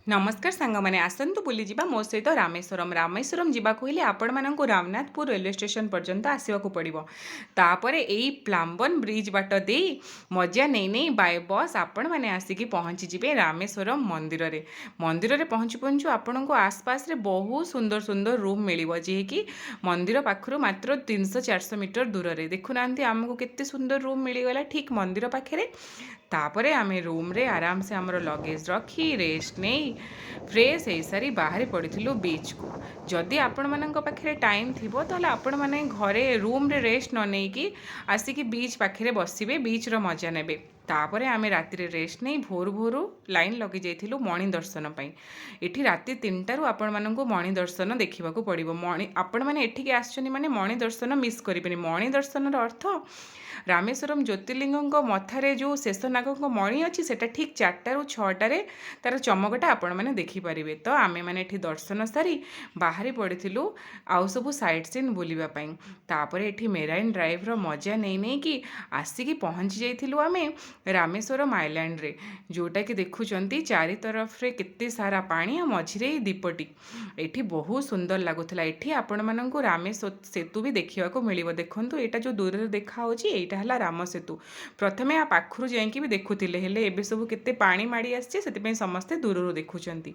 नमस्कार सांग मैंने आसतु बुली जा मो सहित रामेश्वरम रामेश्वरम जावाक हेले आपण मानक रामनाथपुर रेलवे स्टेशन पर्यंत आसवाक पड़ो तापर यही प्लाम्बन ब्रिज बाट दे मजा नहीं नहीं बाय बस आपण मैंने आसिक पहुँची जी रामेश्वरम मंदिर रे मंदिर रे पहुँचु पहुँचु आपण को आसपास रे बहुत सुंदर सुंदर रूम मिल जी कि मंदिर पाखु मात्र 300-400 मीटर दूर रे देखुना आमको केते सुंदर रूम मिलगला ठीक मंदिर पाखे तापरे आमे रूम रे आराम से आमर लगेज रखी रेस्ट नहीं फ्रेश हो सारी बाहरी पड़ू बीच को जदि आपण मानक पाखे टाइम थी ताले आपण माने घरे रूम रे रेस्ट न नहीं कि आसिक बीच पाखे बसबे बीच रो मजा नेबे तापरे आमे राति रे रेस्ट नहीं भोर भोर लाइन लगे जाइथिलु मणि दर्शन पई एठी राति 3टारू आपण मानक मणि दर्शन देखा पड़ो मणि आपण माने एठिके आछनी माने मणि दर्शन मिस करिबेनी मणि दर्शन अर्थ रामेश्वरम ज्योतिर्लिंग मथारे जो शेषनाग मणि अच्छी से ठीक 4टारू 6टारे तार चमकटा आपण मैंने देखिपारे तो आमे मैंने एठी दर्शन सारी बाहरी पड़ू आउ सब साइड सीन बुलापाई तापर एठी मेराइन ड्राइव रो मजा नहीं नहीं कि आसिक पहुँची जाइलु आमे रामेश्वरम आइलैंड रे जोटा कि देखुंत चारि तरफ रे केते सारा पानी आ मझिरे दीपटी एठी बहुत सुंदर लगुला एठी आपण मानक रामेश्वर सेतु भी देखा मिल देखु यहाँ जो दूर रे देखा एटा है राम सेतु प्रथमे आ पाखु जाकि भी देखुले हेले एबे सब केते पानी माड़ी आछे सेति समस्ते दूर देखुंत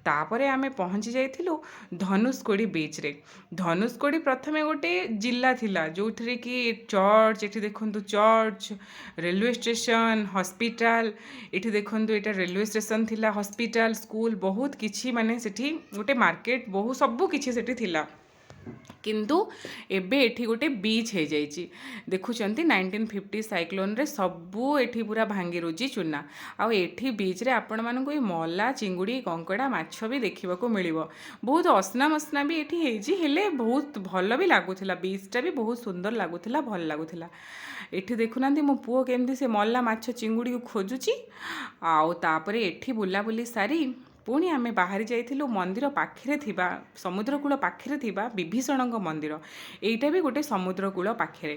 तापर आमे पहुँची जाइलु धनुषकोडी बीच रे धनुषकोडी प्रथमे गोटे जिला थिला जो थरे कि चर्च एठी देखंतु चर्च रेलवे स्टेशन हॉस्पिटल एठी देखंतु एटा रेलवे स्टेशन थिला हॉस्पिटल स्कूल बहुत किछि माने सेठी गोटे मार्केट बहुत सबु किछि सेठी थिला किंतु एबे एठी गोटे बीच हो जाइए देखुं 1950 साइक्लोन रे सबू एठी पूरा भांगी रुची चूना आउ एठी बीच रे आपण मानक मला चिंगुड़ी कंकड़ा माछ भी देखा मिल बहुत असना मसना भी एठी हेजी हेले बहुत भल भी लगुला बीचटा भी बहुत सुंदर लगुला भल लगुला एठी देखुना मो पुओ केमती से मला माछ चिंगुड़ी को खोजुची आउ तापरे एठी बुलाबुली सारी पुणी आमे बाहरी जाइथिलु मंदिर पाखे थिबा समुद्रकूल पाखे थिबा विभीषण मंदिर एटा भी गोटे समुद्रकूल पाखे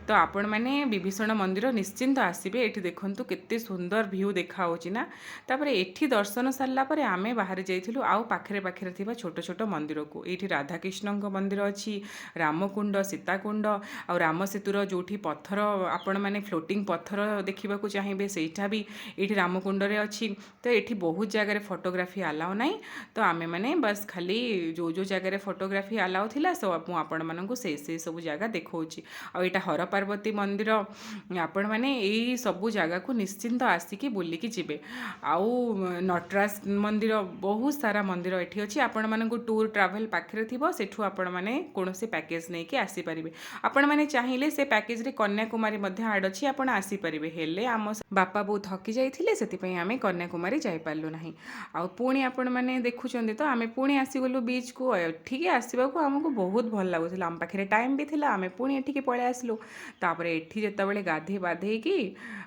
तो आपण मैंने विभीषण मंदिर निश्चिंत आसबे एठी देखंतु केते सुंदर व्यू देखा होची ना तापर एठी दर्शन सारला परे आमे बाहरी जाइथिलु आउ पाखे पाखे थिबा छोट छोट मंदिर को एठी राधाकृष्ण मंदिर अछि रामकुंड सीताकुंड आउ राम सेतुर जोठी पत्थर आपण मैंने फ्लोटिंग पत्थर देखा चाहिए सेटा भी एठी रामकुंड रे अछि तो एठी बहुत जगह फोटोग्राफी अलाउ नहीं तो आमे माने बस खाली जो जो जगह फोटोग्राफी अलाउ थिला सब आपण मानक से सब जगह देखौची आ एटा हर पार्वती मंदिर आपण माने एई सब जगह को निश्चिंत आसिकी बुलिकी जिबे आउ नटराज मंदिर बहुत सारा मंदिर एठी अछि आपण मानक टूर ट्रैवल पाखरे थिबो सेठू आपण माने कोनोसी पैकेज नै कि आसी परिबे आपण माने चाहिए से पैकेज रे कन्याकुमारी मध्ये ऐड अछि आपण आसी परिबे हेले आम बापा बहुत थकी जाइथिले सेति पई आमे कन्याकुमारी जाई पारलु नाही आ पुणी आपण मैंने देखुं तो आम पुणी आसीगलु बीच को एठिके आसवाक आमको बहुत भल लगुला आम पाखे टाइम भी थिला आम पुणी एठिके पळै आसलु तापर एठी जेतेबेले गाधे बाधे कि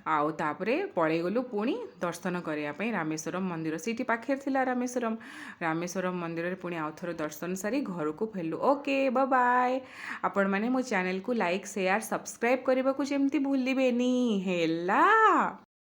आउ तापरे पळै गलु पुणी दर्शन करिया पई रामेश्वरम मंदिर सीटी पाखे थिला रामेश्वरम मंदिर रे पुणी आउ थोर दर्शन सारी घर को फेलु ओके बाय बाय आपण माने मो चैनल को लाइक शेयर सब्सक्राइब करबा को जेमती भूलिबेनी हेला।